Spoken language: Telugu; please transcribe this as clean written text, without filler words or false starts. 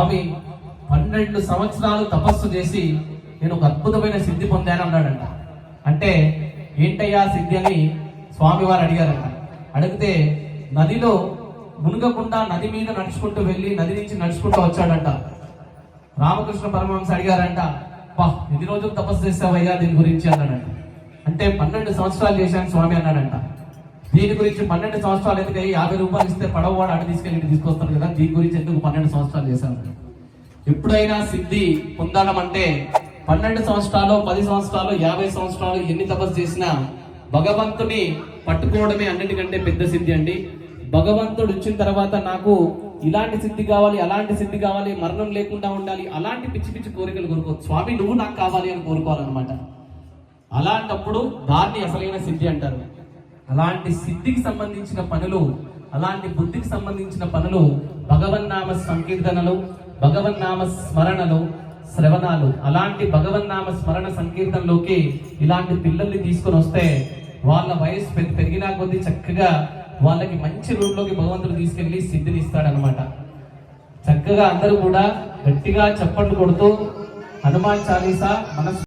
స్వామి 12 సంవత్సరాలు తపస్సు చేసి నేను ఒక అద్భుతమైన సిద్ధి పొందాను అన్నాడంట. అంటే ఏంటయ్యా సిద్ధి అని స్వామివారు అడిగారంట. అడిగితే నదిలో మునగకుండా నది మీద నడుచుకుంటూ వెళ్ళి నది నుంచి నడుచుకుంటూ వచ్చాడంట. రామకృష్ణ పరమహంస అడిగారంట, ఎన్ని రోజులు తపస్సు చేసావయ్యా దీని గురించి అన్నాడంట. అంటే 12 సంవత్సరాలు చేశాను స్వామి అన్నాడంట. దీని గురించి 12 సంవత్సరాలు ఎందుకు 50 రూపాయలు ఇస్తే పడవవాడు అడి తీసుకెళ్ళి తీసుకొస్తాడు కదా, దీని గురించి ఎందుకు 12 సంవత్సరాలు చేశాను. ఎప్పుడైనా సిద్ధి పొందడం అంటే 12 సంవత్సరాలు 10 సంవత్సరాలు 50 సంవత్సరాలు ఎన్ని తపస్సు చేసినా భగవంతుని పట్టుకోవడమే అన్నిటికంటే పెద్ద సిద్ధి అండి. భగవంతుడు వచ్చిన తర్వాత నాకు ఇలాంటి సిద్ధి కావాలి, అలాంటి సిద్ధి కావాలి, మరణం లేకుండా ఉండాలి, అలాంటి పిచ్చి పిచ్చి కోరికలు కోరుకోవచ్చు. స్వామి నువ్వు నాకు కావాలి అని కోరుకోవాలన్నమాట. అలాంటప్పుడు దాన్ని అసలైన సిద్ధి అంటారు. అలాంటి సిద్ధికి సంబంధించిన పనులు, అలాంటి బుద్ధికి సంబంధించిన పనులు భగవన్నామ సంకీర్తనలు, భగవన్నామ స్మరణలు, శ్రవణాలు. అలాంటి భగవన్నామ స్మరణ సంకీర్తనలోకి ఇలాంటి పిల్లల్ని తీసుకొని వస్తే వాళ్ళ వయసు పెరిగినా కొద్దీ చక్కగా వాళ్ళకి మంచి రూట్లోకి భగవంతుడు తీసుకెళ్లి సిద్ధిని ఇస్తాడనమాట. చక్కగా అందరూ కూడా గట్టిగా చప్పట్లు కొడుతూ హనుమాన్ చాలీసా మనస్సు